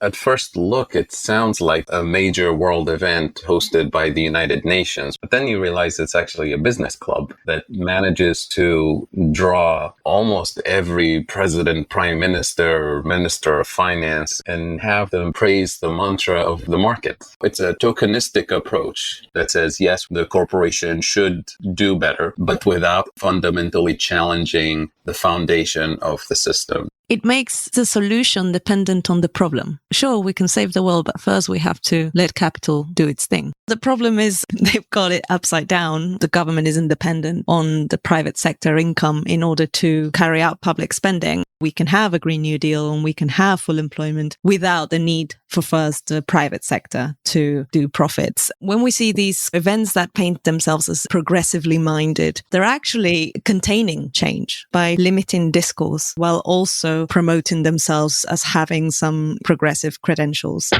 At first look, it sounds like a major world event hosted by the United Nations, but then you realize it's actually a business club that manages to draw almost every president, prime minister, minister of finance, and have them praise the mantra of the market. It's a tokenistic approach that says, yes, the corporation should do better, but without fundamentally challenging the foundation of the system. It makes the solution dependent on the problem. Sure, we can save the world, but first we have to let capital do its thing. The problem is they've got it upside down. The government isn't dependent on the private sector income in order to carry out public spending. We can have a Green New Deal and we can have full employment without the need for first the private sector to do profits. When we see these events that paint themselves as progressively minded, they're actually containing change by limiting discourse while also promoting themselves as having some progressive credentials.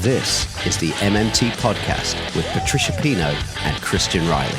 This is the MMT Podcast with Patricia Pino and Christian Riley.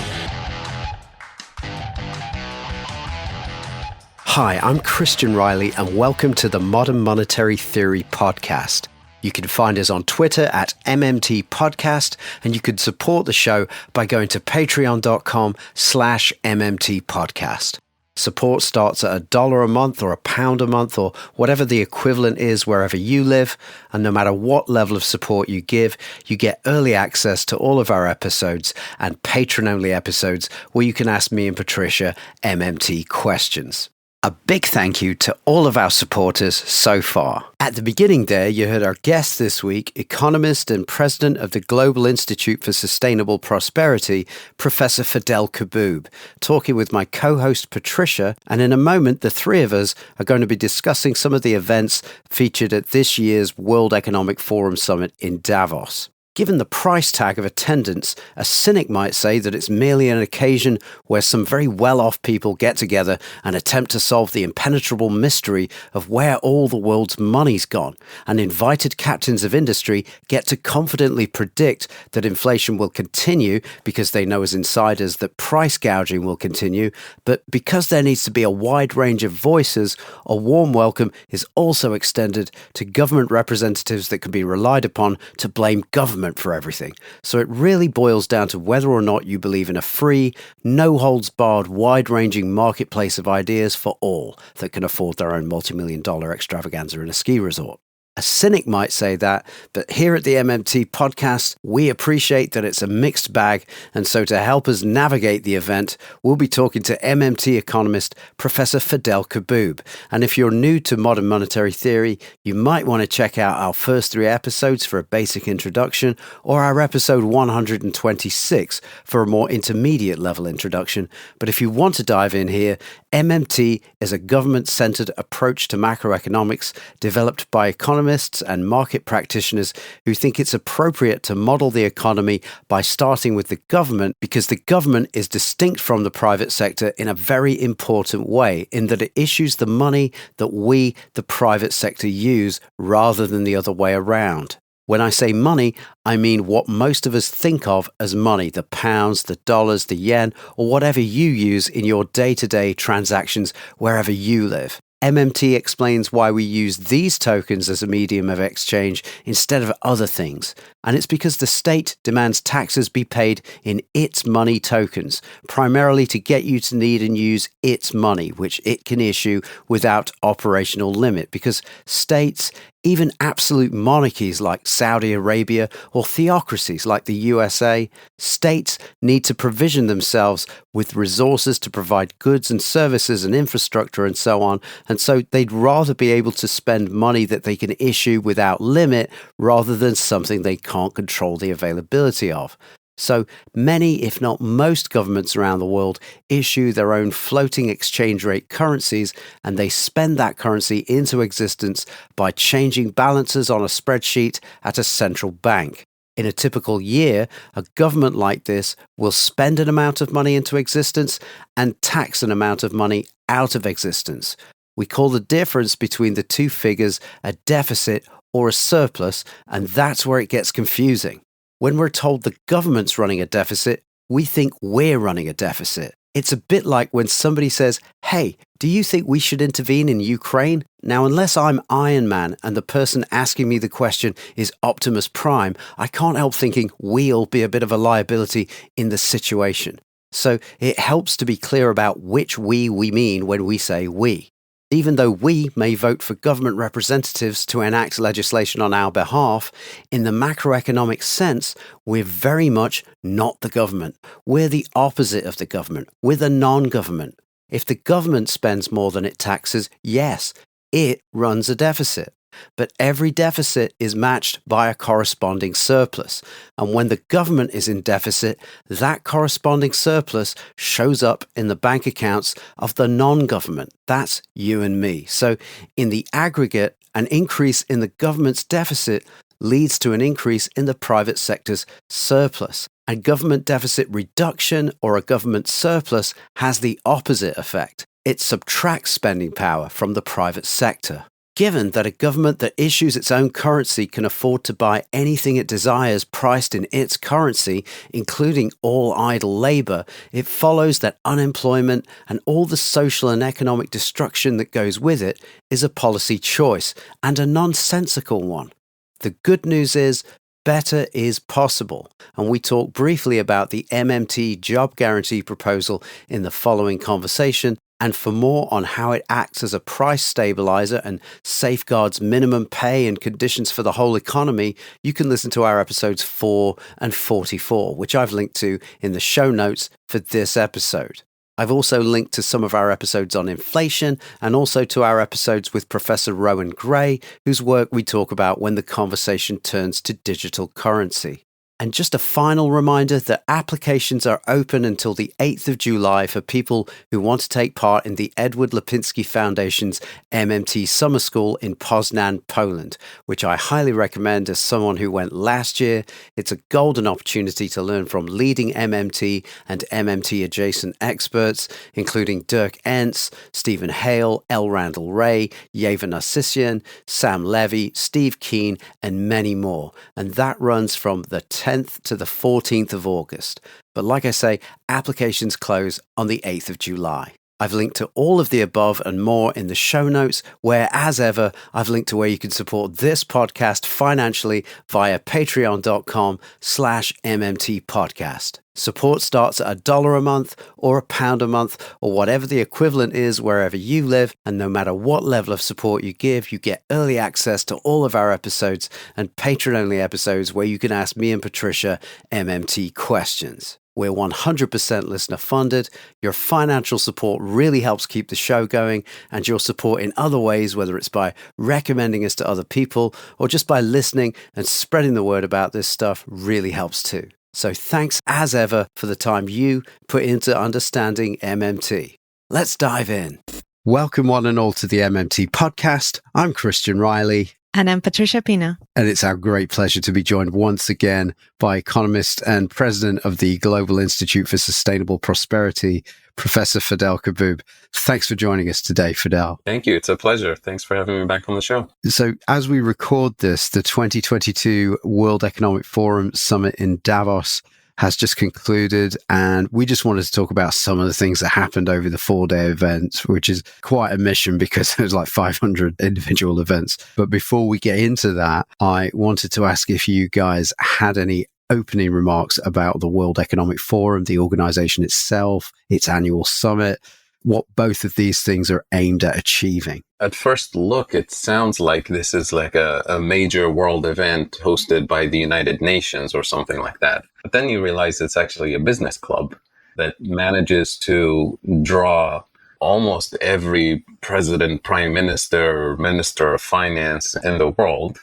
Hi, I'm Christian Riley and welcome to the Modern Monetary Theory Podcast. You can find us on Twitter at MMT Podcast, and you can support the show by going to patreon.com/MMT Podcast. Support starts at $1 a month or £1 a month or whatever the equivalent is wherever you live. And no matter what level of support you give, you get early access to all of our episodes and patron-only episodes where you can ask me and Patricia MMT questions. A big thank you to all of our supporters so far. At the beginning there, you heard our guest this week, economist and president of the Global Institute for Sustainable Prosperity, Professor Fadhel Kaboub, talking with my co-host Patricia, and in a moment, the three of us are going to be discussing some of the events featured at this year's World Economic Forum Summit in Davos. Given the price tag of attendance, a cynic might say that it's merely an occasion where some very well-off people get together and attempt to solve the impenetrable mystery of where all the world's money's gone, and invited captains of industry get to confidently predict that inflation will continue because they know as insiders that price gouging will continue, but because there needs to be a wide range of voices, a warm welcome is also extended to government representatives that can be relied upon to blame government for everything. So it really boils down to whether or not you believe in a free, no-holds-barred, wide-ranging marketplace of ideas for all that can afford their own multi-million-dollar extravaganza in a ski resort. A cynic might say that, but here at the MMT Podcast, we appreciate that it's a mixed bag, and so to help us navigate the event, we'll be talking to MMT economist Professor Fadhel Kaboub. And if you're new to modern monetary theory, you might want to check out our first 3 episodes for a basic introduction, or our episode 126 for a more intermediate level introduction. But if you want to dive in here, MMT is a government-centered approach to macroeconomics developed by economists and market practitioners who think it's appropriate to model the economy by starting with the government because the government is distinct from the private sector in a very important way in that it issues the money that we, the private sector, use rather than the other way around. When I say money, I mean what most of us think of as money, the pounds, the dollars, the yen, or whatever you use in your day-to-day transactions wherever you live. MMT explains why we use these tokens as a medium of exchange instead of other things. And it's because the state demands taxes be paid in its money tokens, primarily to get you to need and use its money, which it can issue without operational limit, because states, even absolute monarchies like Saudi Arabia or theocracies like the USA, states need to provision themselves with resources to provide goods and services and infrastructure and so on. And so they'd rather be able to spend money that they can issue without limit rather than something they can't control the availability of. So many, if not most governments around the world issue their own floating exchange rate currencies, and they spend that currency into existence by changing balances on a spreadsheet at a central bank. In a typical year, a government like this will spend an amount of money into existence and tax an amount of money out of existence. We call the difference between the two figures a deficit or a surplus, and that's where it gets confusing. When we're told the government's running a deficit, we think we're running a deficit. It's a bit like when somebody says, hey, do you think we should intervene in Ukraine? Now, unless I'm Iron Man and the person asking me the question is Optimus Prime, I can't help thinking we'll be a bit of a liability in the situation. So it helps to be clear about which we mean when we say we. Even though we may vote for government representatives to enact legislation on our behalf, in the macroeconomic sense, we're very much not the government. We're the opposite of the government. We're the non-government. If the government spends more than it taxes, yes, it runs a deficit. But every deficit is matched by a corresponding surplus. And when the government is in deficit, that corresponding surplus shows up in the bank accounts of the non-government. That's you and me. So in the aggregate, an increase in the government's deficit leads to an increase in the private sector's surplus. And government deficit reduction or a government surplus has the opposite effect. It subtracts spending power from the private sector. Given that a government that issues its own currency can afford to buy anything it desires priced in its currency, including all idle labour, it follows that unemployment and all the social and economic destruction that goes with it is a policy choice, and a nonsensical one. The good news is, better is possible, and we talk briefly about the MMT job guarantee proposal in the following conversation. And for more on how it acts as a price stabilizer and safeguards minimum pay and conditions for the whole economy, you can listen to our episodes 4 and 44, which I've linked to in the show notes for this episode. I've also linked to some of our episodes on inflation and also to our episodes with Professor Rowan Gray, whose work we talk about when the conversation turns to digital currency. And just a final reminder that applications are open until the 8th of July for people who want to take part in the Edward Lipinski Foundation's MMT Summer School in Poznan, Poland, which I highly recommend as someone who went last year. It's a golden opportunity to learn from leading MMT and MMT adjacent experts, including Dirk Entz, Stephen Hale, L. Randall Ray, Yeva Narcissian, Sam Levy, Steve Keen, and many more. And that runs from the 10th to the 14th of August. But like I say, applications close on the 8th of July. I've linked to all of the above and more in the show notes, where, as ever, I've linked to where you can support this podcast financially via patreon.com/MMT podcast. Support starts at $1 a month or £1 a month or whatever the equivalent is wherever you live. And no matter what level of support you give, you get early access to all of our episodes and patron-only episodes where you can ask me and Patricia MMT questions. We're 100% listener funded. Your financial support really helps keep the show going, and your support in other ways, whether it's by recommending us to other people or just by listening and spreading the word about this stuff, really helps too. So thanks as ever for the time you put into understanding MMT. Let's dive in. Welcome one and all to the MMT podcast. I'm Christian Riley. And I'm Patricia Pina. And it's our great pleasure to be joined once again by economist and president of the Global Institute for Sustainable Prosperity, Professor Fadhel Kaboub. Thanks for joining us today, Fadhel. Thank you. It's a pleasure. Thanks for having me back on the show. So as we record this, the 2022 World Economic Forum Summit in Davos has just concluded, and we just wanted to talk about some of the things that happened over the 4-day event, which is quite a mission because there's like 500 individual events. But before we get into that, I wanted to ask if you guys had any opening remarks about the World Economic Forum, the organization itself, its annual summit, what both of these things are aimed at achieving. At first look, it sounds like this is like a major world event hosted by the United Nations or something like that. But then you realize it's actually a business club that manages to draw almost every president, prime minister, or minister of finance in the world,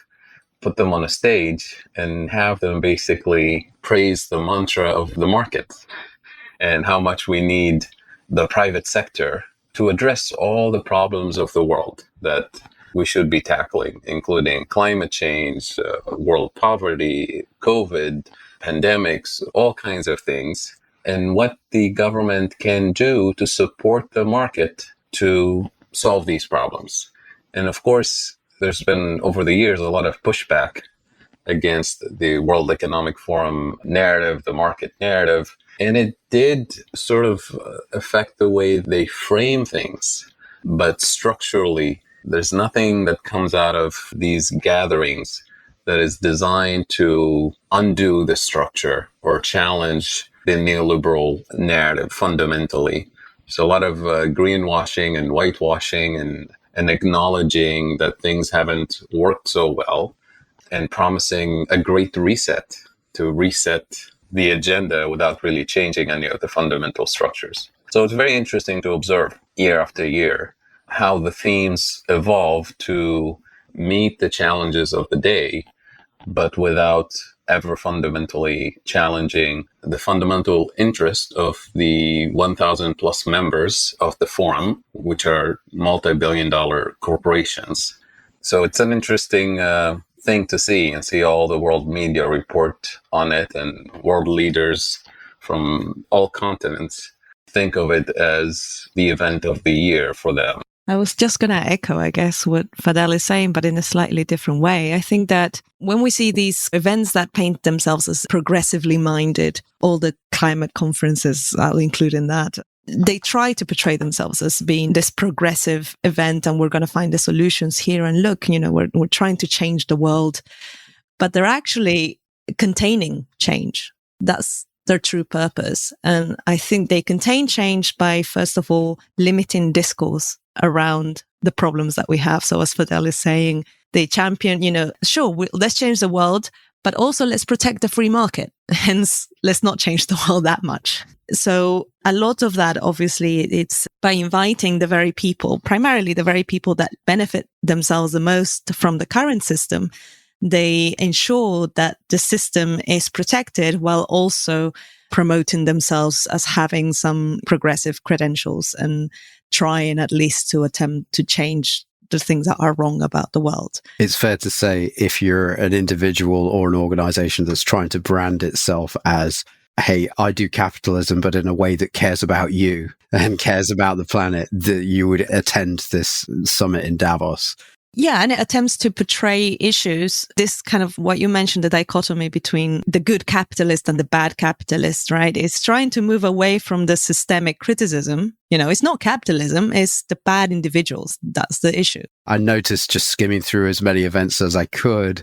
put them on a stage and have them basically praise the mantra of the market and how much we need the private sector to address all the problems of the world that we should be tackling, including climate change, world poverty, COVID, pandemics, all kinds of things, and what the government can do to support the market to solve these problems. And of course, there's been over the years a lot of pushback against the World Economic Forum narrative, the market narrative. And it did sort of affect the way they frame things. But structurally, there's nothing that comes out of these gatherings that is designed to undo the structure or challenge the neoliberal narrative fundamentally. So a lot of greenwashing and whitewashing and acknowledging that things haven't worked so well and promising a great reset to reset the agenda without really changing any of the fundamental structures. So it's very interesting to observe year after year how the themes evolve to meet the challenges of the day, but without ever fundamentally challenging the fundamental interest of the 1,000 plus members of the forum, which are multi-billion-dollar corporations. So it's an interesting thing to see and see all the world media report on it, and world leaders from all continents think of it as the event of the year for them. I was just going to echo, I guess, what Fadhel is saying, but in a slightly different way. I think that when we see these events that paint themselves as progressively minded, all the climate conferences, I'll include in that, they try to portray themselves as being this progressive event and we're going to find the solutions here. And look, we're trying to change the world, but they're actually containing change. That's their true purpose. And I think they contain change by, first of all, limiting discourse around the problems that we have. So as Fadhel is saying, they champion, sure, let's change the world, but also let's protect the free market. Hence, let's not change the world that much. So a lot of that, obviously, it's by inviting the very people, primarily the very people that benefit themselves the most from the current system. They ensure that the system is protected while also promoting themselves as having some progressive credentials and trying at least to attempt to change the things that are wrong about the world. It's fair to say if you're an individual or an organization that's trying to brand itself as, hey, I do capitalism, but in a way that cares about you and cares about the planet, that you would attend this summit in Davos. Yeah, and it attempts to portray issues, this kind of what you mentioned, the dichotomy between the good capitalist and the bad capitalist, right? It's trying to move away from the systemic criticism. It's not capitalism, it's the bad individuals. That's the issue. I noticed, just skimming through as many events as I could,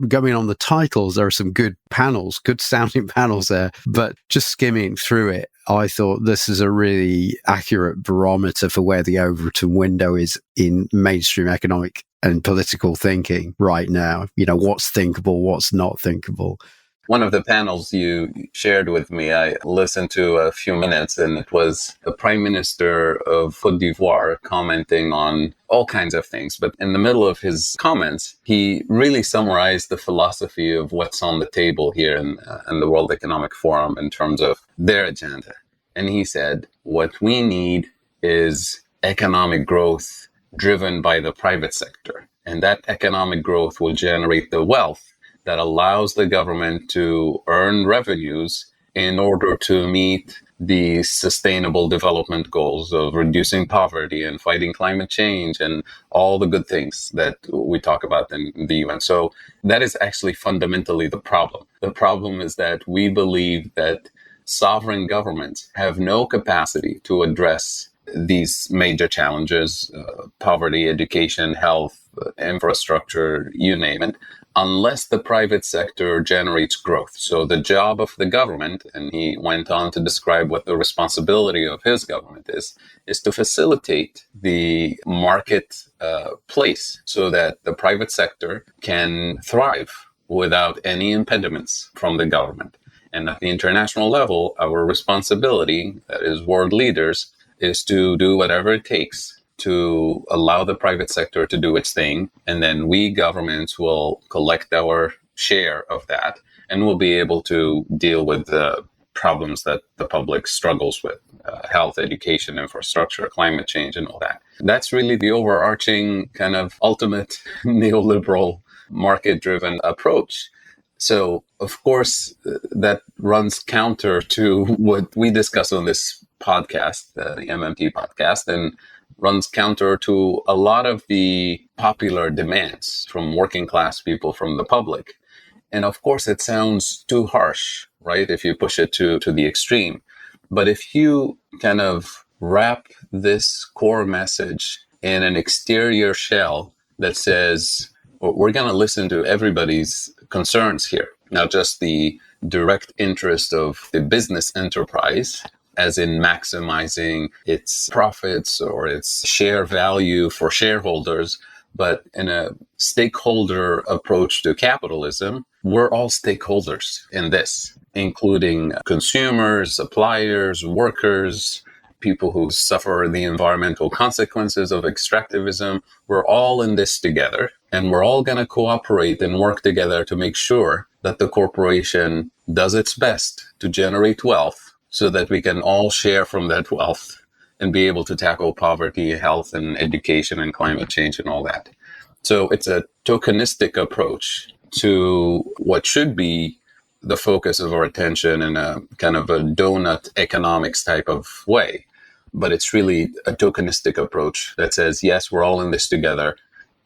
going on the titles, there are some good panels, good sounding panels there, but just skimming through it, I thought this is a really accurate barometer for where the Overton window is in mainstream economic and political thinking right now. What's thinkable, what's not thinkable. One of the panels you shared with me, I listened to a few minutes, and it was the Prime Minister of Côte d'Ivoire commenting on all kinds of things. But in the middle of his comments, he really summarized the philosophy of what's on the table here in the World Economic Forum in terms of their agenda. And he said, what we need is economic growth driven by the private sector. And that economic growth will generate the wealth that allows the government to earn revenues in order to meet the sustainable development goals of reducing poverty and fighting climate change and all the good things that we talk about in the UN. So that is actually fundamentally the problem. The problem is that we believe that sovereign governments have no capacity to address these major challenges, poverty, education, health, infrastructure, you name it, unless the private sector generates growth. So the job of the government, and he went on to describe what the responsibility of his government is to facilitate the market place so that the private sector can thrive without any impediments from the government. And at the international level, our responsibility, that is world leaders, is to do whatever it takes to allow the private sector to do its thing. And then we governments will collect our share of that, and we'll be able to deal with the problems that the public struggles with, health, education, infrastructure, climate change, and all that. That's really the overarching kind of ultimate neoliberal market-driven approach. So, of course, that runs counter to what we discuss on this podcast, the MMT podcast, and runs counter to a lot of the popular demands from working class people, from the public. And of course, it sounds too harsh, right? If you push it to the extreme. But if you kind of wrap this core message in an exterior shell that says, we're going to listen to everybody's concerns here, not just the direct interest of the business enterprise, as in maximizing its profits or its share value for shareholders, but in a stakeholder approach to capitalism, we're all stakeholders in this, including consumers, suppliers, workers, people who suffer the environmental consequences of extractivism. We're all in this together, and we're all going to cooperate and work together to make sure that the corporation does its best to generate wealth so that we can all share from that wealth and be able to tackle poverty, health, and education and climate change and all that. So it's a tokenistic approach to what should be the focus of our attention in a kind of a donut economics type of way. But it's really a tokenistic approach that says, yes, we're all in this together.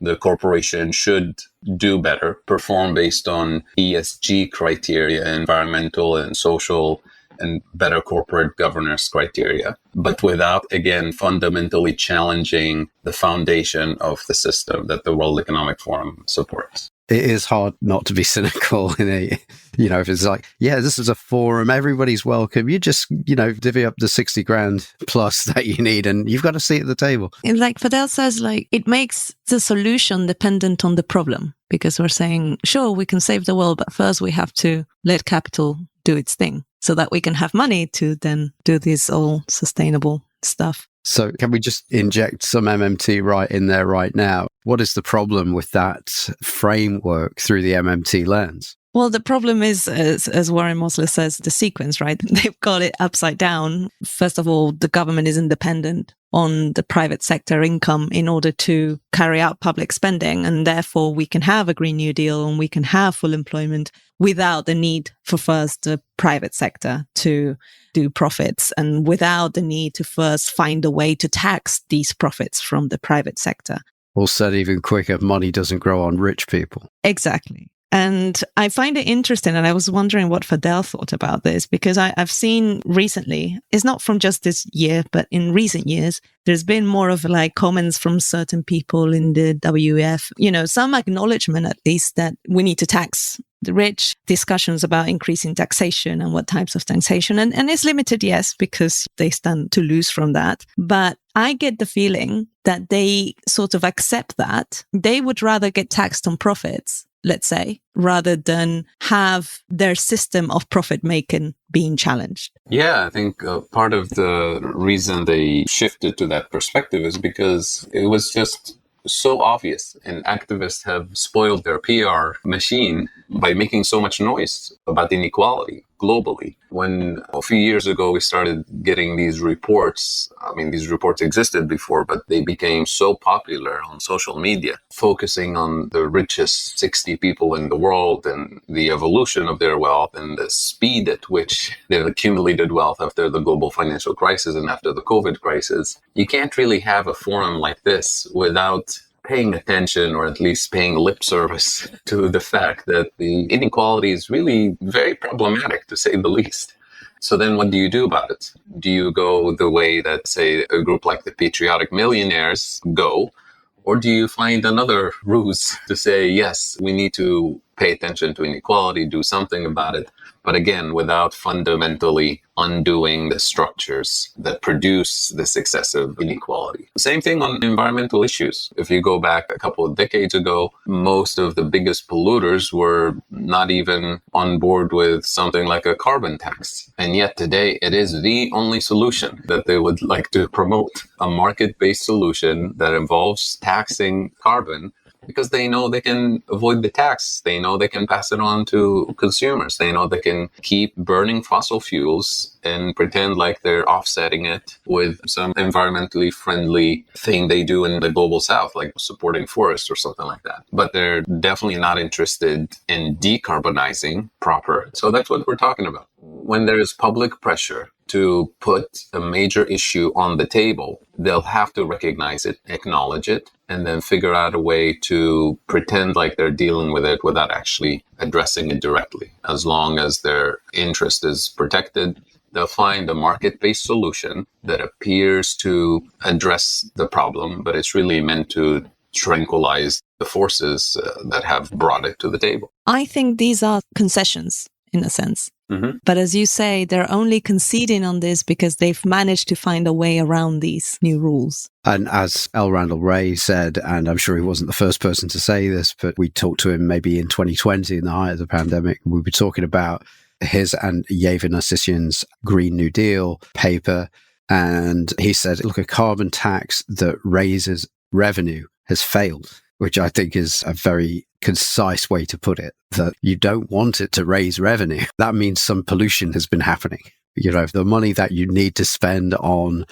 The corporation should do better, perform based on ESG criteria, environmental and social and better corporate governance criteria, but without, again, fundamentally challenging the foundation of the system that the World Economic Forum supports. It is hard not to be cynical in a, if it's like, yeah, this is a forum, everybody's welcome. You just, divvy up the 60 grand plus that you need and you've got a seat at the table. And like Fadhel says, it makes the solution dependent on the problem, because we're saying, sure, we can save the world, but first we have to let capital do its thing so that we can have money to then do this all sustainable stuff. So can we just inject some MMT right in there right now? What is the problem with that framework through the MMT lens? Well, the problem is, as Warren Mosler says, the sequence, right? They've got it upside down. First of all, the government is independent on the private sector income in order to carry out public spending. And therefore, we can have a Green New Deal and we can have full employment without the need for first the private sector to do profits and without the need to first find a way to tax these profits from the private sector. Or said even quicker, money doesn't grow on rich people. Exactly. And I find it interesting, and I was wondering what Fadhel thought about this, because I've seen recently, it's not from just this year, but in recent years, there's been more of comments from certain people in the WEF, some acknowledgement at least that we need to tax the rich, discussions about increasing taxation and what types of taxation. And it's limited, yes, because they stand to lose from that. But I get the feeling that they sort of accept that. They would rather get taxed on profits, let's say, rather than have their system of profit making being challenged. Yeah, I think part of the reason they shifted to that perspective is because it was just so obvious, and activists have spoiled their PR machine by making so much noise about inequality globally. When a few years ago we started getting these reports, these reports existed before, but they became so popular on social media, focusing on the richest 60 people in the world and the evolution of their wealth and the speed at which they've accumulated wealth after the global financial crisis and after the COVID crisis. You can't really have a forum like this without paying attention, or at least paying lip service to the fact that the inequality is really very problematic, to say the least. So then what do you do about it? Do you go the way that, say, a group like the Patriotic Millionaires go? Or do you find another ruse to say, yes, we need to pay attention to inequality, do something about it, but again, without fundamentally undoing the structures that produce this excessive inequality. Same thing on environmental issues. If you go back a couple of decades ago, most of the biggest polluters were not even on board with something like a carbon tax. And yet today, it is the only solution that they would like to promote, a market-based solution that involves taxing carbon, because they know they can avoid the tax. They know they can pass it on to consumers. They know they can keep burning fossil fuels and pretend like they're offsetting it with some environmentally friendly thing they do in the global south, like supporting forests or something like that. But they're definitely not interested in decarbonizing proper. So that's what we're talking about. When there is public pressure to put a major issue on the table, they'll have to recognize it, acknowledge it, and then figure out a way to pretend like they're dealing with it without actually addressing it directly. As long as their interest is protected, they'll find a market-based solution that appears to address the problem, but it's really meant to tranquilize the forces that have brought it to the table. I think these are concessions in a sense. Mm-hmm. But as you say, they're only conceding on this because they've managed to find a way around these new rules. And as L. Randall Wray said, and I'm sure he wasn't the first person to say this, but we talked to him maybe in 2020 in the height of the pandemic. We were talking about his and Yevhen Nassisian's Green New Deal paper. And he said, look, a carbon tax that raises revenue has failed, which I think is a very concise way to put it, that you don't want it to raise revenue. That means some pollution has been happening. You know, the money that you need to spend on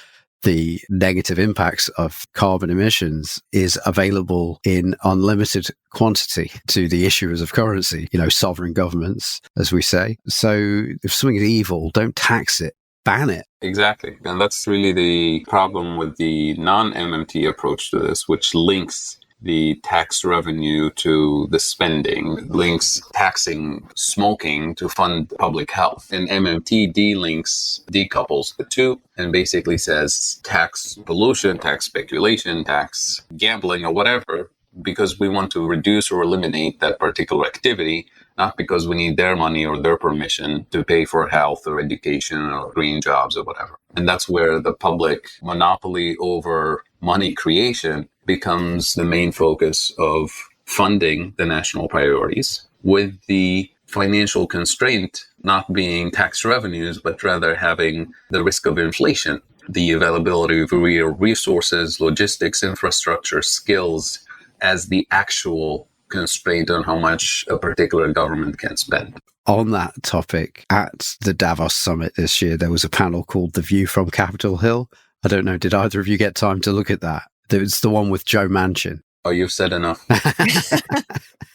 the negative impacts of carbon emissions is available in unlimited quantity to the issuers of currency, you know, sovereign governments, as we say. So if something is evil, don't tax it, ban it. Exactly. And that's really the problem with the non-MMT approach to this, which links the tax revenue to the spending, links taxing smoking to fund public health. And MMT decouples the two and basically says tax pollution, tax speculation, tax gambling or whatever, because we want to reduce or eliminate that particular activity, not because we need their money or their permission to pay for health or education or green jobs or whatever. And that's where the public monopoly over money creation becomes the main focus of funding the national priorities, with the financial constraint not being tax revenues, but rather having the risk of inflation, the availability of real resources, logistics, infrastructure, skills as the actual constraint on how much a particular government can spend. On that topic, at the Davos summit this year, there was a panel called The View from Capitol Hill. I don't know, did either of you get time to look at that? It's the one with Joe Manchin. Oh, you've said enough.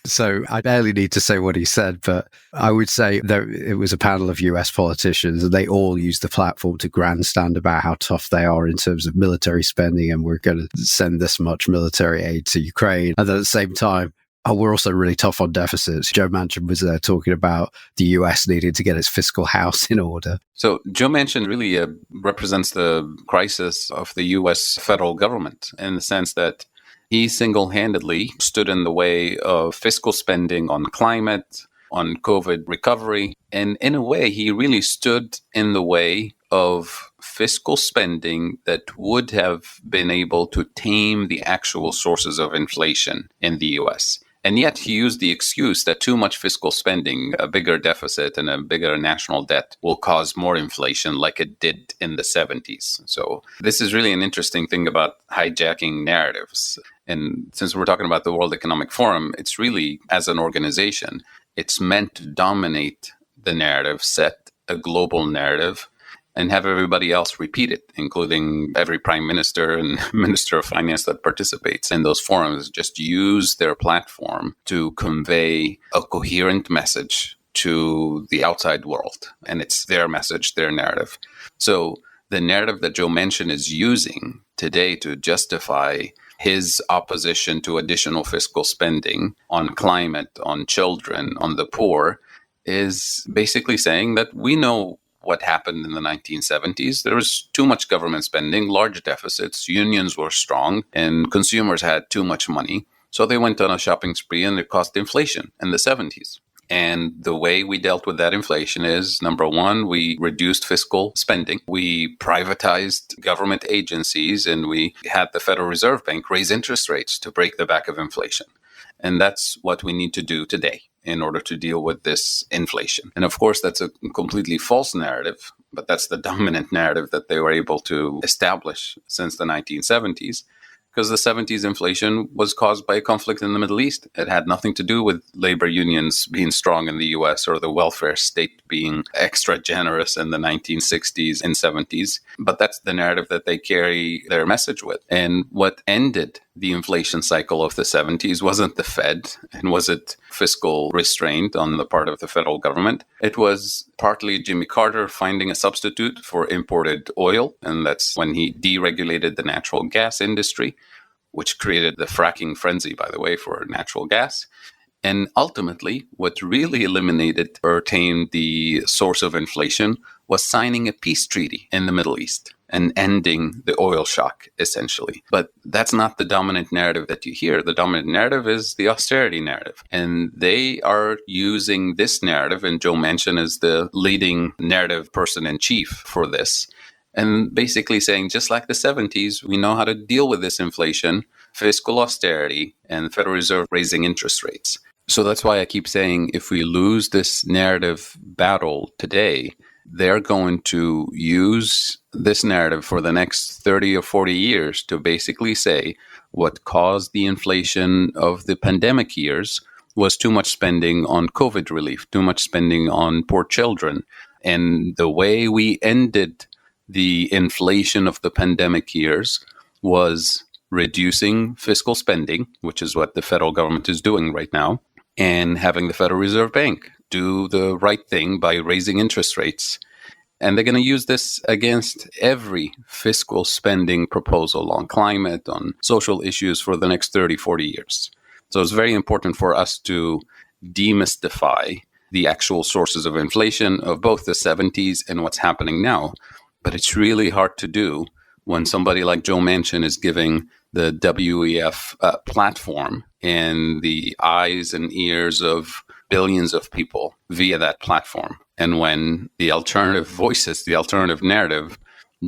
So I barely need to say what he said, but I would say it was a panel of US politicians and they all used the platform to grandstand about how tough they are in terms of military spending, and we're going to send this much military aid to Ukraine. And then at the same time, we're also really tough on deficits. Joe Manchin was there talking about the US needing to get its fiscal house in order. So Joe Manchin really represents the crisis of the US federal government in the sense that he single-handedly stood in the way of fiscal spending on climate, on COVID recovery. And in a way, he really stood in the way of fiscal spending that would have been able to tame the actual sources of inflation in the US. And yet he used the excuse that too much fiscal spending, a bigger deficit and a bigger national debt will cause more inflation like it did in the 70s. So this is really an interesting thing about hijacking narratives. And since we're talking about the World Economic Forum, it's really, as an organization, it's meant to dominate the narrative, set a global narrative, and have everybody else repeat it, including every prime minister and minister of finance that participates in those forums. Just use their platform to convey a coherent message to the outside world. And it's their message, their narrative. So the narrative that Joe Manchin is using today to justify his opposition to additional fiscal spending on climate, on children, on the poor, is basically saying that we know what happened in the 1970s. There was too much government spending, large deficits, unions were strong, and consumers had too much money. So they went on a shopping spree and it caused inflation in the 70s. And the way we dealt with that inflation is, number one, we reduced fiscal spending. We privatized government agencies and we had the Federal Reserve Bank raise interest rates to break the back of inflation. And that's what we need to do today in order to deal with this inflation. And of course, that's a completely false narrative, but that's the dominant narrative that they were able to establish since the 1970s, because the 70s inflation was caused by a conflict in the Middle East. It had nothing to do with labor unions being strong in the US or the welfare state being extra generous in the 1960s and 70s. But that's the narrative that they carry their message with. And what ended the inflation cycle of the 70s wasn't the Fed and wasn't fiscal restraint on the part of the federal government. It was partly Jimmy Carter finding a substitute for imported oil, and that's when he deregulated the natural gas industry, which created the fracking frenzy, by the way, for natural gas. And ultimately, what really eliminated or tamed the source of inflation was signing a peace treaty in the Middle East and ending the oil shock, essentially. But that's not the dominant narrative that you hear. The dominant narrative is the austerity narrative. And they are using this narrative, and Joe Manchin is the leading narrative person in chief for this. And basically saying, just like the 70s, we know how to deal with this inflation, fiscal austerity, and the Federal Reserve raising interest rates. So that's why I keep saying if we lose this narrative battle today, they're going to use this narrative for the next 30 or 40 years to basically say what caused the inflation of the pandemic years was too much spending on COVID relief, too much spending on poor children. And the way we ended the inflation of the pandemic years was reducing fiscal spending, which is what the federal government is doing right now, and having the Federal Reserve Bank do the right thing by raising interest rates. And they're going to use this against every fiscal spending proposal on climate, on social issues for the next 30, 40 years. So it's very important for us to demystify the actual sources of inflation of both the 70s and what's happening now. But it's really hard to do when somebody like Joe Manchin is giving the WEF platform and the eyes and ears of billions of people via that platform. And when the alternative voices, the alternative narrative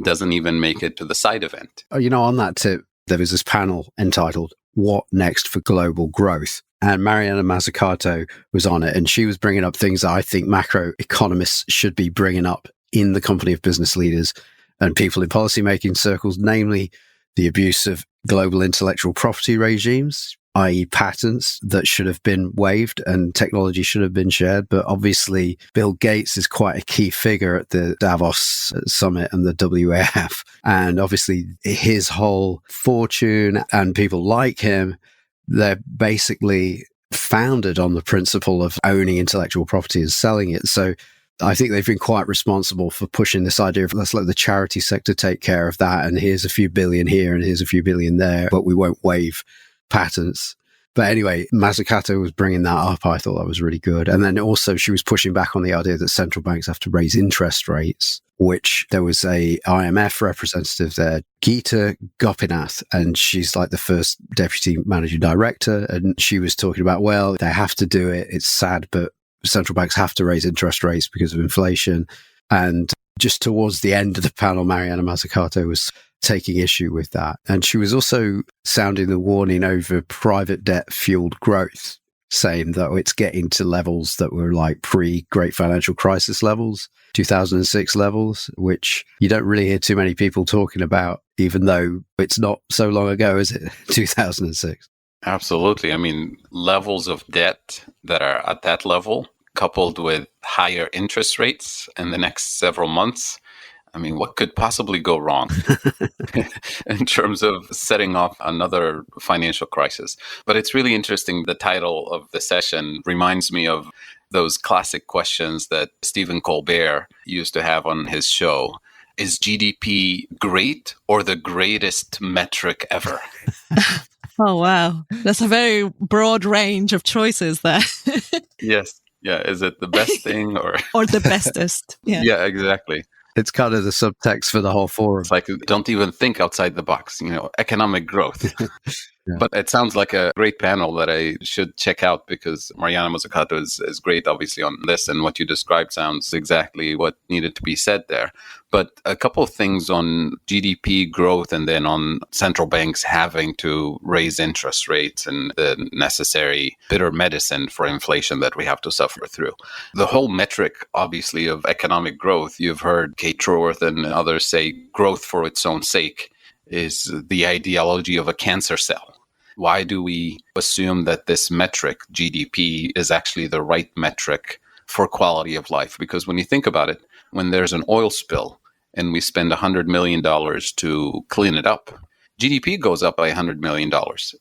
doesn't even make it to the side event. Oh, on that tip, there was this panel entitled, What Next for Global Growth? And Mariana Mazzucato was on it, and she was bringing up things that I think macroeconomists should be bringing up in the company of business leaders and people in policymaking circles, namely the abuse of global intellectual property regimes, i.e. patents that should have been waived and technology should have been shared. But obviously, Bill Gates is quite a key figure at the Davos summit and the WEF. And obviously, his whole fortune and people like him, they're basically founded on the principle of owning intellectual property and selling it. So I think they've been quite responsible for pushing this idea of let's let the charity sector take care of that. And here's a few billion here and here's a few billion there, but we won't waive patents. But anyway, Mazzucato was bringing that up. I thought that was really good. And then also she was pushing back on the idea that central banks have to raise interest rates, which there was a IMF representative there, Geeta Gopinath, and she's like the first deputy managing director. And she was talking about, well, they have to do it. It's sad, but central banks have to raise interest rates because of inflation. And just towards the end of the panel, Mariana Mazzucato was taking issue with that. And she was also sounding the warning over private debt fueled growth, saying that it's getting to levels that were like pre-Great Financial Crisis levels, 2006 levels, which you don't really hear too many people talking about, even though it's not so long ago, is it? 2006. Absolutely. I mean, levels of debt that are at that level, coupled with higher interest rates in the next several months. I mean, what could possibly go wrong in terms of setting off another financial crisis? But it's really interesting. The title of the session reminds me of those classic questions that Stephen Colbert used to have on his show. Is GDP great or the greatest metric ever? Oh, wow. That's a very broad range of choices there. Yes. Yeah. Is it the best thing or the bestest? Yeah. Yeah, exactly. It's kind of the subtext for the whole forum. It's like, don't even think outside the box, economic growth. Yeah. But it sounds like a great panel that I should check out because Mariana Mazzucato is great, obviously, on this. And what you described sounds exactly what needed to be said there. But a couple of things on GDP growth and then on central banks having to raise interest rates and the necessary bitter medicine for inflation that we have to suffer through. The whole metric, obviously, of economic growth, you've heard Kate Raworth and others say growth for its own sake is the ideology of a cancer cell. Why do we assume that this metric, GDP, is actually the right metric for quality of life? Because when you think about it, when there's an oil spill and we spend $100 million to clean it up, GDP goes up by $100 million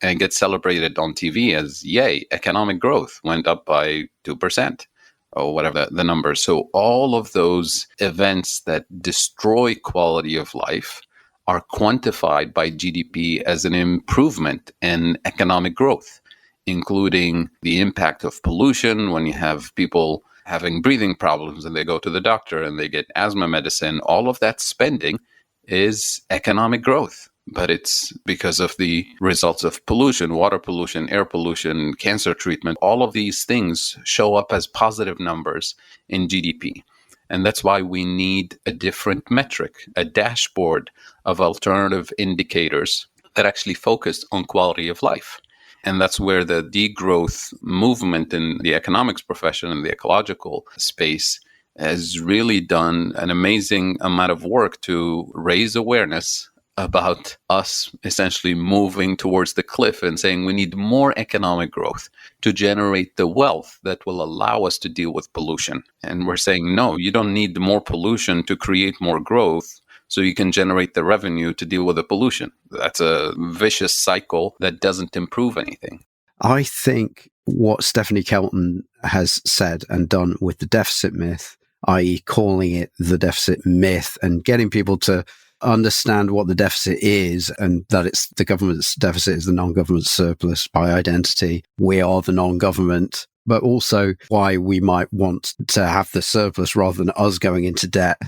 and gets celebrated on TV as, yay, economic growth went up by 2%. Or whatever the numbers. So all of those events that destroy quality of life are quantified by GDP as an improvement in economic growth, including the impact of pollution when you have people having breathing problems and they go to the doctor and they get asthma medicine. All of that spending is economic growth. But it's because of the results of pollution, water pollution, air pollution, cancer treatment. All of these things show up as positive numbers in GDP. And that's why we need a different metric, a dashboard of alternative indicators that actually focus on quality of life. And that's where the degrowth movement in the economics profession and the ecological space has really done an amazing amount of work to raise awareness about us essentially moving towards the cliff and saying we need more economic growth to generate the wealth that will allow us to deal with pollution. And we're saying, no, you don't need more pollution to create more growth so you can generate the revenue to deal with the pollution. That's a vicious cycle that doesn't improve anything. I think what Stephanie Kelton has said and done with the deficit myth, i.e. calling it the deficit myth and getting people to understand what the deficit is and that it's the government's deficit is the non-government surplus by identity. We are the non-government, but also why we might want to have the surplus rather than us going into debt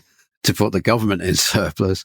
to put the government in surplus,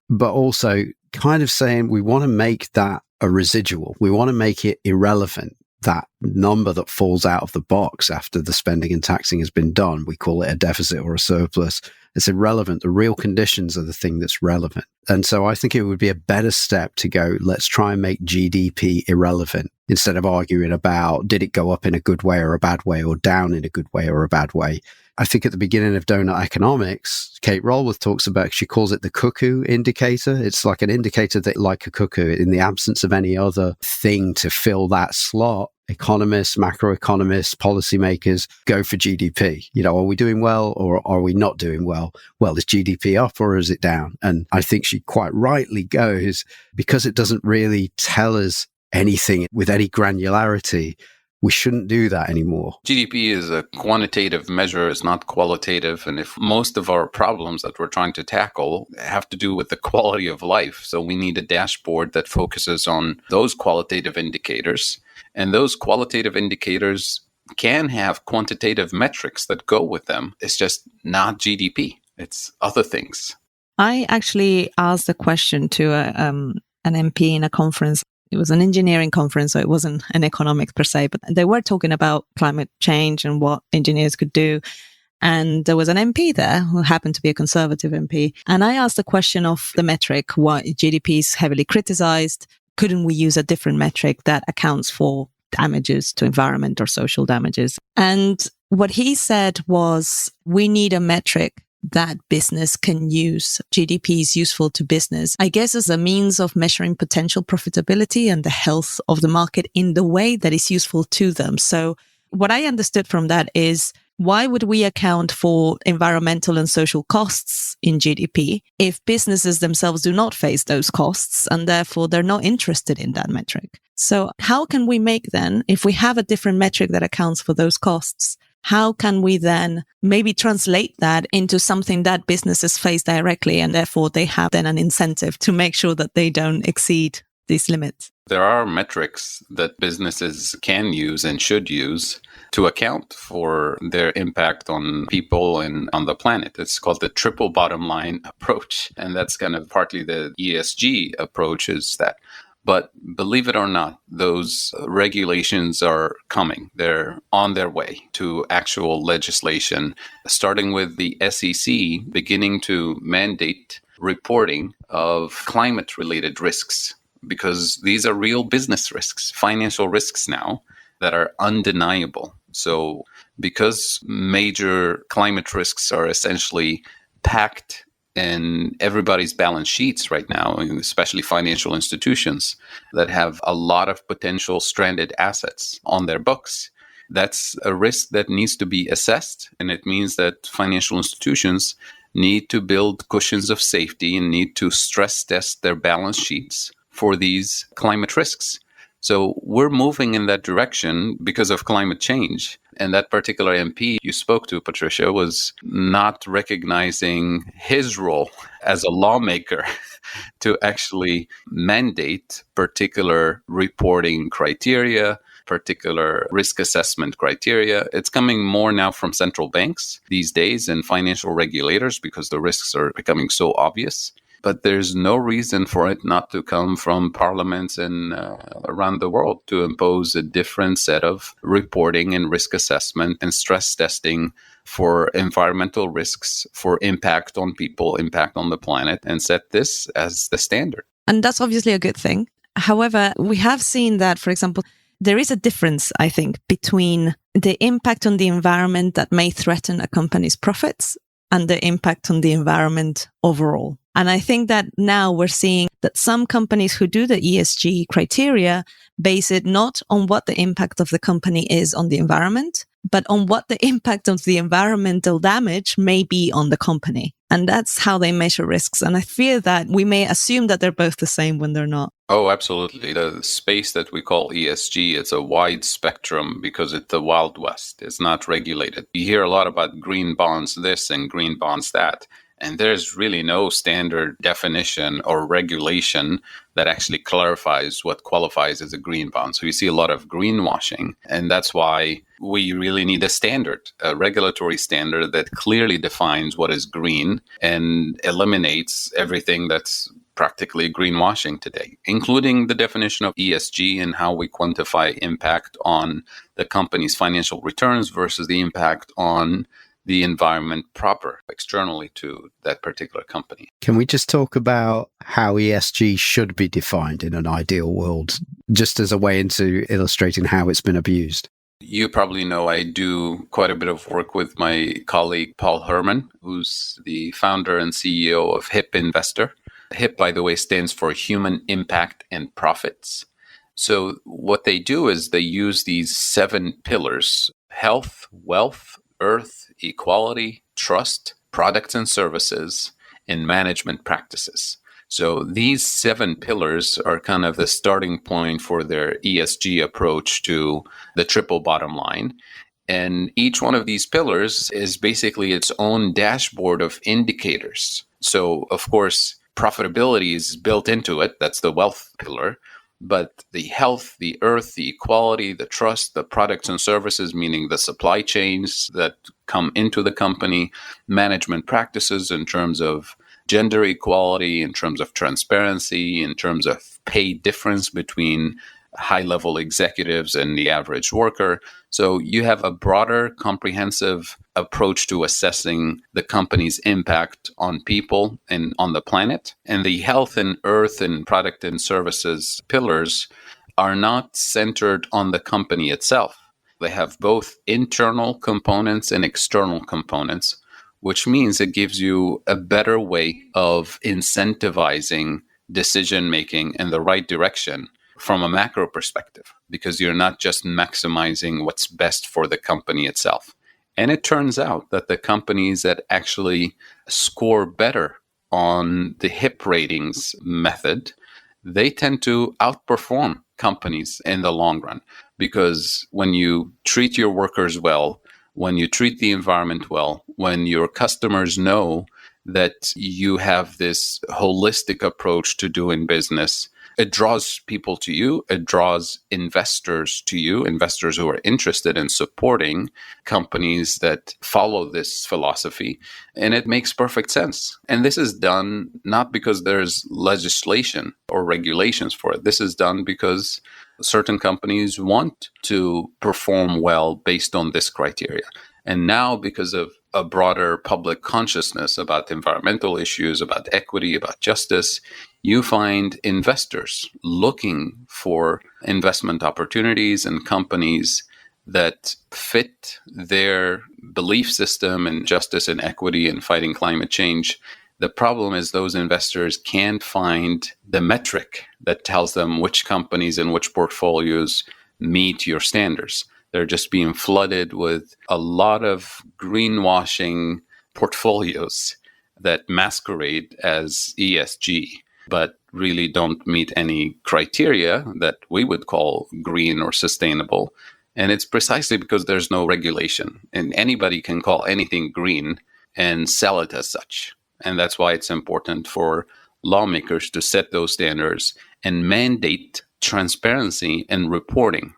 but also kind of saying we want to make that a residual. We want to make it irrelevant. That number that falls out of the box after the spending and taxing has been done, we call it a deficit or a surplus. It's irrelevant. The real conditions are the thing that's relevant. And so I think it would be a better step to go, let's try and make GDP irrelevant instead of arguing about did it go up in a good way or a bad way or down in a good way or a bad way. I think at the beginning of Donut Economics, Kate Raworth talks about, she calls it the cuckoo indicator. It's like an indicator that, like a cuckoo, in the absence of any other thing to fill that slot, economists, macroeconomists, policymakers go for GDP. You know, are we doing well or are we not doing well? Well, is GDP up or is it down? And I think she quite rightly goes, because it doesn't really tell us anything with any granularity, we shouldn't do that anymore. GDP is a quantitative measure, it's not qualitative. And if most of our problems that we're trying to tackle have to do with the quality of life, so we need a dashboard that focuses on those qualitative indicators. And those qualitative indicators can have quantitative metrics that go with them. It's just not GDP. It's other things. I actually asked a question to an MP in a conference. It was an engineering conference, so it wasn't an economics per se, but they were talking about climate change and what engineers could do. And there was an MP there who happened to be a conservative MP. And I asked the question of the metric, why GDP is heavily criticized. Couldn't we use a different metric that accounts for damages to environment or social damages? And what he said was, we need a metric that business can use. GDP is useful to business, I guess, as a means of measuring potential profitability and the health of the market in the way that is useful to them. So what I understood from that is, why would we account for environmental and social costs in GDP if businesses themselves do not face those costs and therefore they're not interested in that metric? So how can we make then, if we have a different metric that accounts for those costs, how can we then maybe translate that into something that businesses face directly and therefore they have then an incentive to make sure that they don't exceed these limits? There are metrics that businesses can use and should use to account for their impact on people and on the planet. It's called the triple bottom line approach. And that's kind of partly the ESG approach is that. But believe it or not, those regulations are coming. They're on their way to actual legislation, starting with the SEC beginning to mandate reporting of climate-related risks, because these are real business risks, financial risks now that are undeniable. So because major climate risks are essentially packed in everybody's balance sheets right now, especially financial institutions that have a lot of potential stranded assets on their books, that's a risk that needs to be assessed. And it means that financial institutions need to build cushions of safety and need to stress test their balance sheets for these climate risks. So we're moving in that direction because of climate change. And that particular MP you spoke to, Patricia, was not recognizing his role as a lawmaker to actually mandate particular reporting criteria, particular risk assessment criteria. It's coming more now from central banks these days and financial regulators because the risks are becoming so obvious. But there's no reason for it not to come from parliaments and around the world to impose a different set of reporting and risk assessment and stress testing for environmental risks, for impact on people, impact on the planet, and set this as the standard. And that's obviously a good thing. However, we have seen that, for example, there is a difference, I think, between the impact on the environment that may threaten a company's profits and the impact on the environment overall. And I think that now we're seeing that some companies who do the ESG criteria base it not on what the impact of the company is on the environment, but on what the impact of the environmental damage may be on the company. And that's how they measure risks. And I fear that we may assume that they're both the same when they're not. Oh, absolutely. The space that we call ESG, it's a wide spectrum because it's the Wild West. It's not regulated. You hear a lot about green bonds this and green bonds that. And there's really no standard definition or regulation that actually clarifies what qualifies as a green bond. So you see a lot of greenwashing. And that's why we really need a standard, a regulatory standard that clearly defines what is green and eliminates everything that's practically greenwashing today, including the definition of ESG and how we quantify impact on the company's financial returns versus the impact on the environment proper externally to that particular company. Can we just talk about how ESG should be defined in an ideal world, just as a way into illustrating how it's been abused? You probably know I do quite a bit of work with my colleague, Paul Herman, who's the founder and CEO of HIP Investor. HIP, by the way, stands for Human Impact and Profits. So what they do is they use these 7 pillars: health, wealth, earth, equality, trust, products and services, and management practices. So these 7 pillars are kind of the starting point for their ESG approach to the triple bottom line. And each one of these pillars is basically its own dashboard of indicators. So, of course, profitability is built into it. That's the wealth pillar. But the health, the earth, the equality, the trust, the products and services, meaning the supply chains that come into the company, management practices in terms of gender equality, in terms of transparency, in terms of pay difference between high-level executives and the average worker. So you have a broader, comprehensive approach to assessing the company's impact on people and on the planet. And the health and earth and product and services pillars are not centered on the company itself. They have both internal components and external components, which means it gives you a better way of incentivizing decision-making in the right direction from a macro perspective, because you're not just maximizing what's best for the company itself. And it turns out that the companies that actually score better on the HIP ratings method, they tend to outperform companies in the long run, because when you treat your workers well, when you treat the environment well, when your customers know that you have this holistic approach to doing business, it draws people to you. It draws investors to you, investors who are interested in supporting companies that follow this philosophy. And it makes perfect sense. And this is done not because there's legislation or regulations for it. This is done because certain companies want to perform well based on this criteria. And now, because of a broader public consciousness about environmental issues, about equity, about justice, you find investors looking for investment opportunities and companies that fit their belief system in justice and equity and fighting climate change. The problem is those investors can't find the metric that tells them which companies and which portfolios meet your standards. They're just being flooded with a lot of greenwashing portfolios that masquerade as ESG, but really don't meet any criteria that we would call green or sustainable. And it's precisely because there's no regulation, and anybody can call anything green and sell it as such. And that's why it's important for lawmakers to set those standards and mandate transparency and reporting.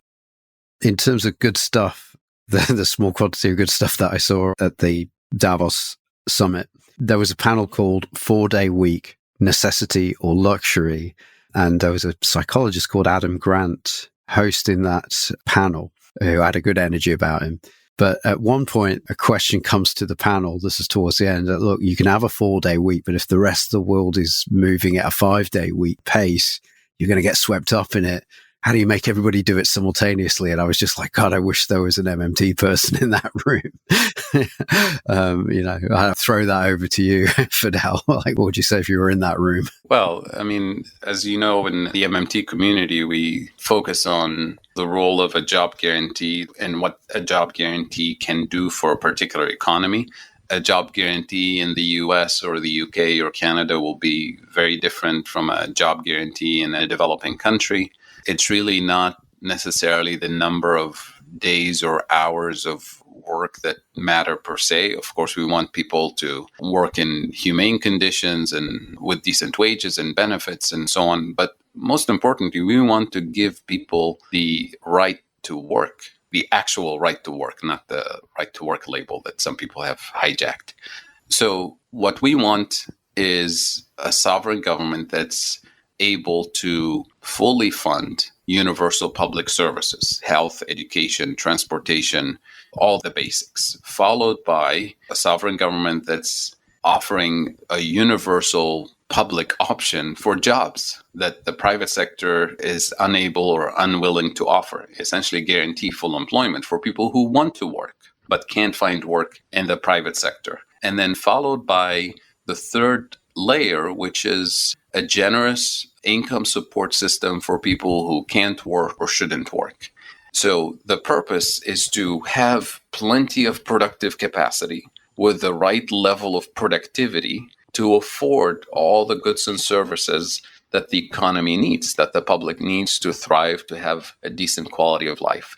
In terms of good stuff, the small quantity of good stuff that I saw at the Davos summit, there was a panel called 4-Day Week, Necessity or Luxury. And there was a psychologist called Adam Grant hosting that panel who had a good energy about him. But at one point, a question comes to the panel, this is towards the end, that, look, you can have a 4-day week, but if the rest of the world is moving at a 5-day week pace, you're going to get swept up in it. How do you make everybody do it simultaneously? And I was just like, God, I wish there was an MMT person in that room. I'll throw that over to you, Fadhel. Like, what would you say if you were in that room? Well, I mean, as you know, in the MMT community, we focus on the role of a job guarantee and what a job guarantee can do for a particular economy. A job guarantee in the US or the UK or Canada will be very different from a job guarantee in a developing country. It's really not necessarily the number of days or hours of work that matter per se. Of course, we want people to work in humane conditions and with decent wages and benefits and so on. But most importantly, we want to give people the right to work, the actual right to work, not the right to work label that some people have hijacked. So what we want is a sovereign government that's able to fully fund universal public services, health, education, transportation, all the basics, followed by a sovereign government that's offering a universal public option for jobs that the private sector is unable or unwilling to offer, essentially guarantee full employment for people who want to work but can't find work in the private sector. And then followed by the third layer, which is a generous income support system for people who can't work or shouldn't work. So the purpose is to have plenty of productive capacity with the right level of productivity to afford all the goods and services that the economy needs, that the public needs to thrive, to have a decent quality of life.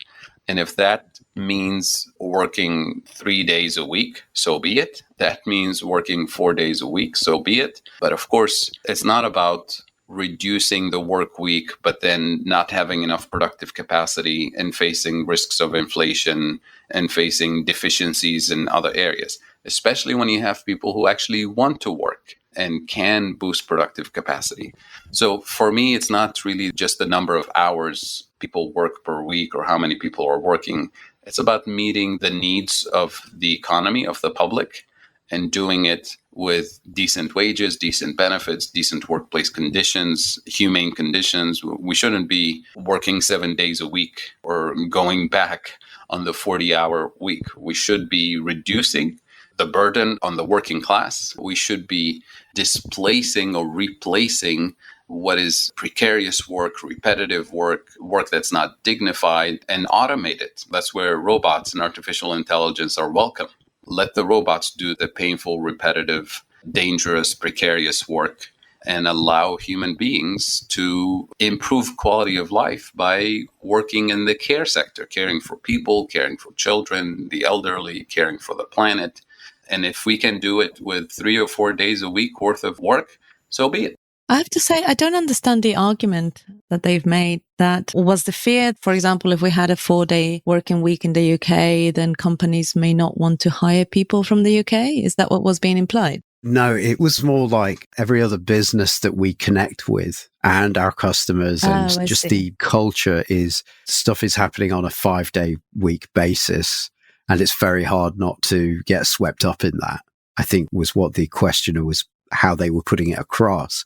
And if that means working 3 days a week, so be it. That means working 4 days a week, so be it. But of course, it's not about reducing the work week, but then not having enough productive capacity and facing risks of inflation and facing deficiencies in other areas, especially when you have people who actually want to work and can boost productive capacity. So for me, it's not really just the number of hours people work per week or how many people are working. It's about meeting the needs of the economy, of the public, and doing it with decent wages, decent benefits, decent workplace conditions, humane conditions. We shouldn't be working 7 days a week or going back on the 40-hour week. We should be reducing the burden on the working class. We should be displacing or replacing what is precarious work, repetitive work, work that's not dignified, and automate it. That's where robots and artificial intelligence are welcome. Let the robots do the painful, repetitive, dangerous, precarious work and allow human beings to improve quality of life by working in the care sector, caring for people, caring for children, the elderly, caring for the planet. And if we can do it with 3 or 4 days a week worth of work, so be it. I have to say, I don't understand the argument that they've made. That was the fear, for example, if we had a 4-day working week in the UK, then companies may not want to hire people from the UK. Is that what was being implied? No, it was more like every other business that we connect with and our customers and just the culture is stuff is happening on a 5-day week basis. And it's very hard not to get swept up in that, I think was what the questioner was, how they were putting it across.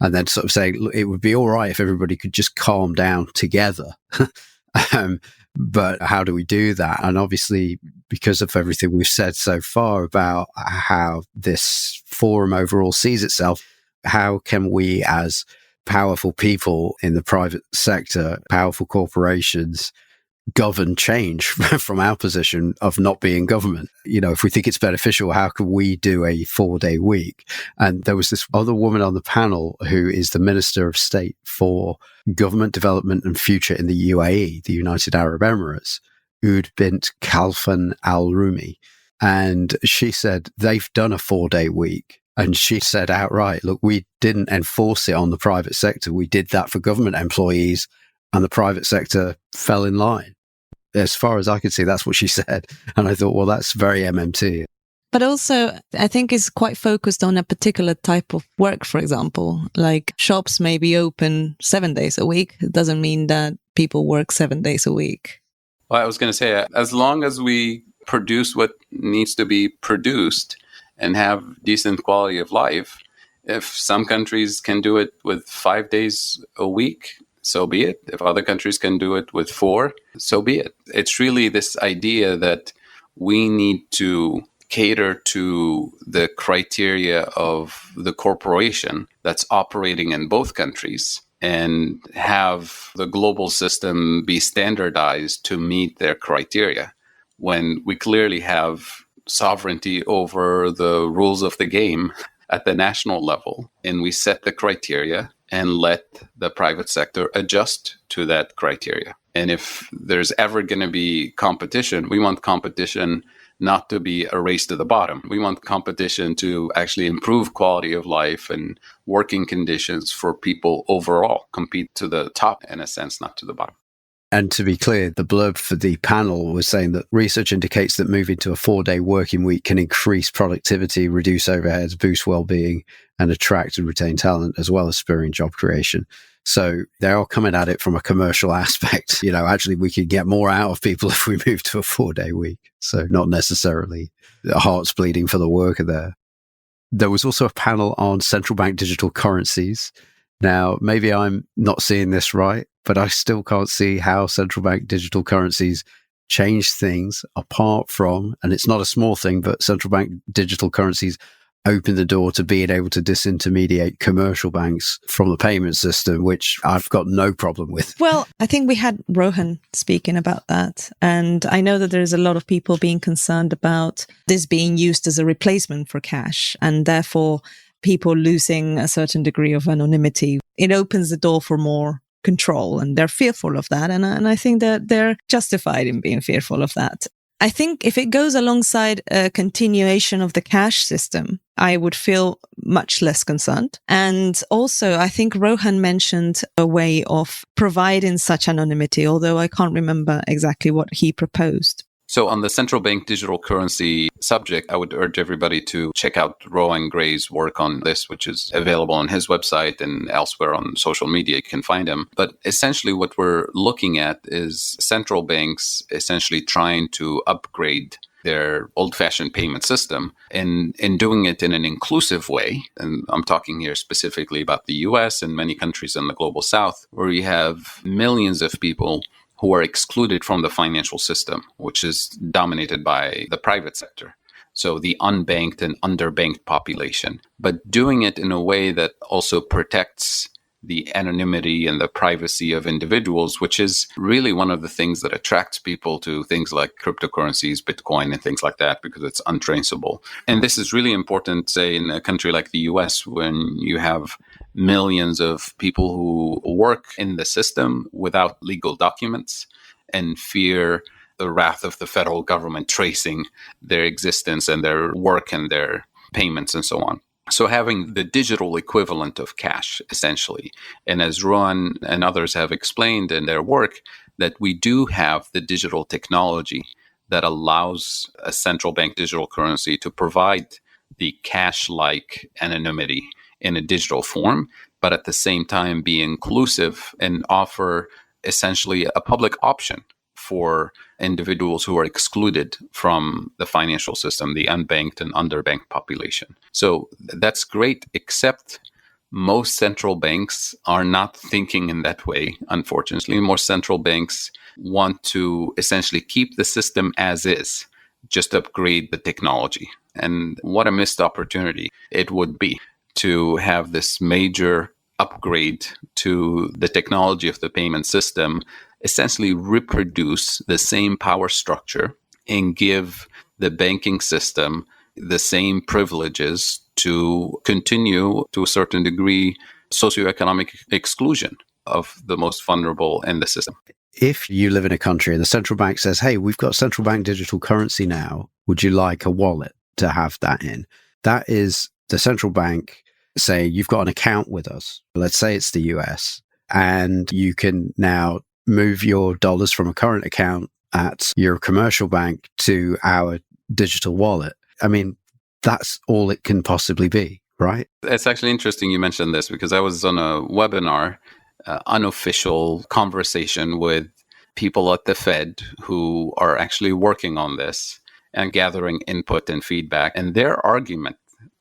And then sort of saying, look, it would be all right if everybody could just calm down together. But how do we do that? And obviously, because of everything we've said so far about how this forum overall sees itself, how can we as powerful people in the private sector, powerful corporations, govern change from our position of not being government. If we think it's beneficial, how can we do a 4-day week? And there was this other woman on the panel who is the Minister of State for Government Development and Future in the UAE, the United Arab Emirates, Oud bint Khalfan Al Rumi. And she said they've done a 4-day week. And she said outright, look, we didn't enforce it on the private sector. We did that for government employees, and the private sector fell in line. As far as I could see, that's what she said. And I thought, well, that's very MMT. But also, I think it's quite focused on a particular type of work, for example. Like shops may be open 7 days a week. It doesn't mean that people work 7 days a week. Well, I was going to say, as long as we produce what needs to be produced and have decent quality of life, if some countries can do it with 5 days a week, so be it. If other countries can do it with 4, so be it. It's really this idea that we need to cater to the criteria of the corporation that's operating in both countries and have the global system be standardized to meet their criteria, when we clearly have sovereignty over the rules of the game at the national level, and we set the criteria and let the private sector adjust to that criteria. And if there's ever going to be competition, we want competition not to be a race to the bottom. We want competition to actually improve quality of life and working conditions for people overall, compete to the top in a sense, not to the bottom. And to be clear, the blurb for the panel was saying that research indicates that moving to a 4-day working week can increase productivity, reduce overheads, boost well-being, and attract and retain talent, as well as spurring job creation. So they're all coming at it from a commercial aspect. Actually, we could get more out of people if we move to a 4-day week. So not necessarily the heart's bleeding for the worker there. There was also a panel on central bank digital currencies. Now, maybe I'm not seeing this right, but I still can't see how central bank digital currencies change things apart from, and it's not a small thing, but central bank digital currencies open the door to being able to disintermediate commercial banks from the payment system, which I've got no problem with. Well, I think we had Rohan speaking about that. And I know that there's a lot of people being concerned about this being used as a replacement for cash, and therefore people losing a certain degree of anonymity. It opens the door for more control, and they're fearful of that. And I think that they're justified in being fearful of that. I think if it goes alongside a continuation of the cash system, I would feel much less concerned. And also, I think Rohan mentioned a way of providing such anonymity, although I can't remember exactly what he proposed. So on the central bank digital currency subject, I would urge everybody to check out Rohan Gray's work on this, which is available on his website and elsewhere on social media. You can find him. But essentially what we're looking at is central banks essentially trying to upgrade their old-fashioned payment system and doing it in an inclusive way. And I'm talking here specifically about the US and many countries in the global south, where you have millions of people who are excluded from the financial system, which is dominated by the private sector. So the unbanked and underbanked population, but doing it in a way that also protects the anonymity and the privacy of individuals, which is really one of the things that attracts people to things like cryptocurrencies, Bitcoin, and things like that, because it's untraceable. And this is really important, say, in a country like the US, when you have millions of people who work in the system without legal documents and fear the wrath of the federal government tracing their existence and their work and their payments and so on. So having the digital equivalent of cash, essentially. And as Rohan and others have explained in their work, that we do have the digital technology that allows a central bank digital currency to provide the cash-like anonymity in a digital form, but at the same time be inclusive and offer essentially a public option for individuals who are excluded from the financial system, the unbanked and underbanked population. So that's great, except most central banks are not thinking in that way, unfortunately. Most central banks want to essentially keep the system as is, just upgrade the technology. And what a missed opportunity it would be to have this major upgrade to the technology of the payment system, essentially reproduce the same power structure and give the banking system the same privileges to continue, to a certain degree, socioeconomic exclusion of the most vulnerable in the system. If you live in a country and the central bank says, hey, we've got central bank digital currency now, would you like a wallet to have that in? That is the central bank saying, you've got an account with us. Let's say it's the US, and you can now move your dollars from a current account at your commercial bank to our digital wallet. I mean, that's all it can possibly be, right? It's actually interesting you mentioned this, because I was on a webinar, unofficial conversation with people at the Fed who are actually working on this and gathering input and feedback. And their argument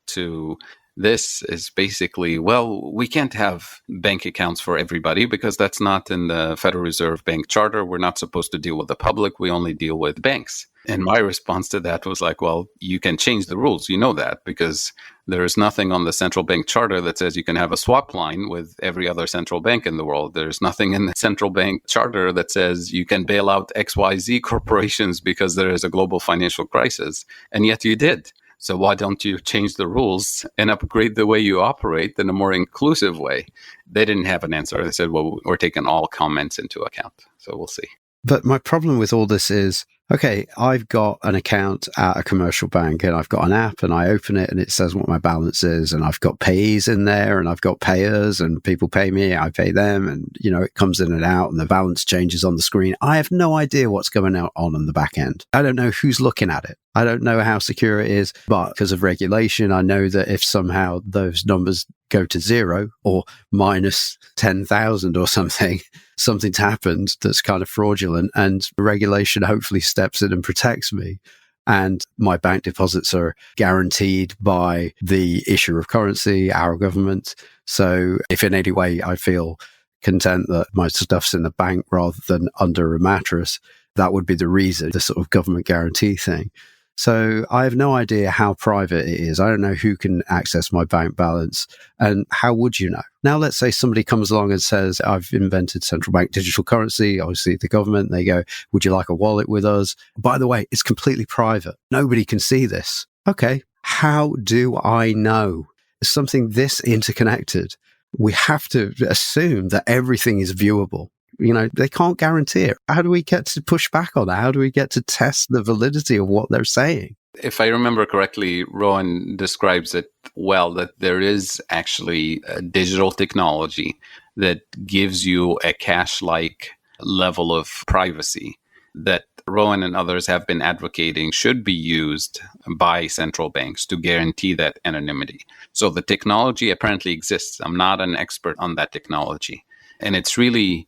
to this is basically, well, we can't have bank accounts for everybody because that's not in the Federal Reserve Bank Charter. We're not supposed to deal with the public. We only deal with banks. And my response to that was like, well, you can change the rules. You know that, because there is nothing on the central bank charter that says you can have a swap line with every other central bank in the world. There's nothing in the central bank charter that says you can bail out XYZ corporations because there is a global financial crisis. And yet you did. So why don't you change the rules and upgrade the way you operate in a more inclusive way? They didn't have an answer. They said, well, we're taking all comments into account. So we'll see. But my problem with all this is, okay, I've got an account at a commercial bank and I've got an app and I open it and it says what my balance is, and I've got payees in there and I've got payers and people pay me, I pay them, and, you know, it comes in and out and the balance changes on the screen. I have no idea what's going on the back end. I don't know who's looking at it. I don't know how secure it is, but because of regulation, I know that if somehow those numbers go to zero or minus 10,000 or something, something's happened that's kind of fraudulent, and regulation hopefully steps in and protects me. And my bank deposits are guaranteed by the issuer of currency, our government. So if in any way I feel content that my stuff's in the bank rather than under a mattress, that would be the reason, the sort of government guarantee thing. So I have no idea how private it is. I don't know who can access my bank balance. And how would you know? Now, let's say somebody comes along and says, I've invented central bank digital currency. Obviously, the government, they go, would you like a wallet with us? By the way, it's completely private. Nobody can see this. Okay, how do I know? Something this interconnected, we have to assume that everything is viewable. You know, they can't guarantee it. How do we get to push back on that? How do we get to test the validity of what they're saying? If I remember correctly, Rowan describes it well, that there is actually a digital technology that gives you a cash-like level of privacy that Rowan and others have been advocating should be used by central banks to guarantee that anonymity. So the technology apparently exists. I'm not an expert on that technology. And it's really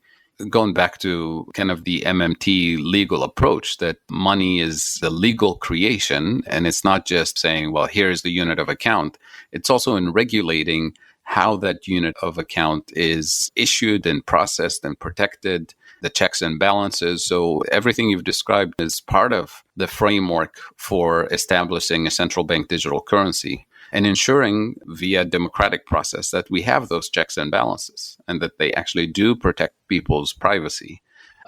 going back to kind of the MMT legal approach, that money is the legal creation. And it's not just saying, well, here's the unit of account. It's also in regulating how that unit of account is issued and processed and protected, the checks and balances. So everything you've described is part of the framework for establishing a central bank digital currency and ensuring via democratic process that we have those checks and balances and that they actually do protect people's privacy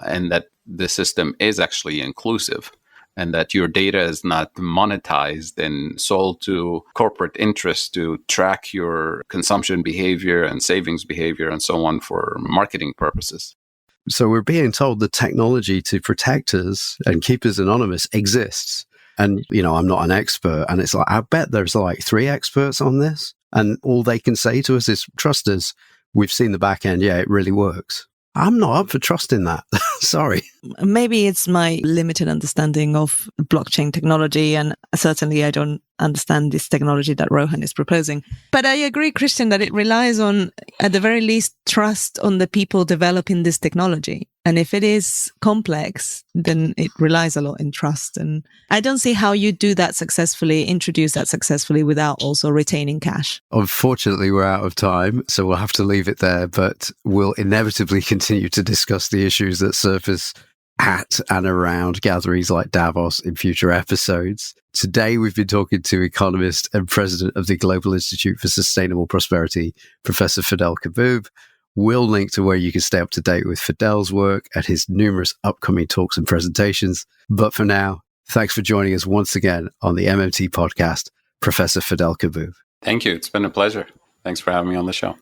and that the system is actually inclusive and that your data is not monetized and sold to corporate interests to track your consumption behavior and savings behavior and so on for marketing purposes. So we're being told the technology to protect us and keep us anonymous exists. And, you know, I'm not an expert. And it's like, I bet there's like 3 experts on this. And all they can say to us is, trust us. We've seen the back end. Yeah, it really works. I'm not up for trusting that. Sorry. Maybe it's my limited understanding of blockchain technology. And certainly I don't understand this technology that Rohan is proposing. But I agree, Christian, that it relies on, at the very least, trust on the people developing this technology. And if it is complex, then it relies a lot in trust. And I don't see how you do that successfully, introduce that successfully without also retaining cash. Unfortunately, we're out of time, so we'll have to leave it there. But we'll inevitably continue to discuss the issues that surface at and around gatherings like Davos in future episodes. Today, we've been talking to economist and president of the Global Institute for Sustainable Prosperity, Professor Fadhel Kaboub. We'll link to where you can stay up to date with Fadhel's work and his numerous upcoming talks and presentations. But for now, thanks for joining us once again on the MMT podcast, Professor Fadhel Kaboub. Thank you. It's been a pleasure. Thanks for having me on the show.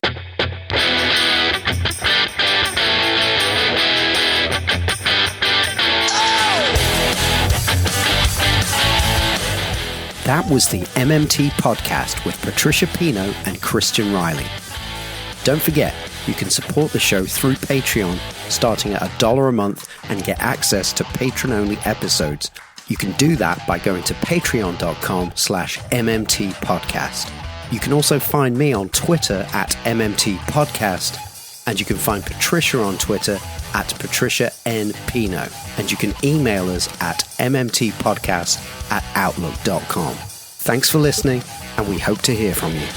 That was the MMT podcast with Patricia Pino and Christian Riley. Don't forget, you can support the show through Patreon, starting at $1 a month and get access to patron-only episodes. You can do that by going to patreon.com/MMT podcast. You can also find me on Twitter at MMT podcast, and you can find Patricia on Twitter at Patricia N. Pino, and you can email us at mmtpodcast@outlook.com. Thanks for listening, and we hope to hear from you.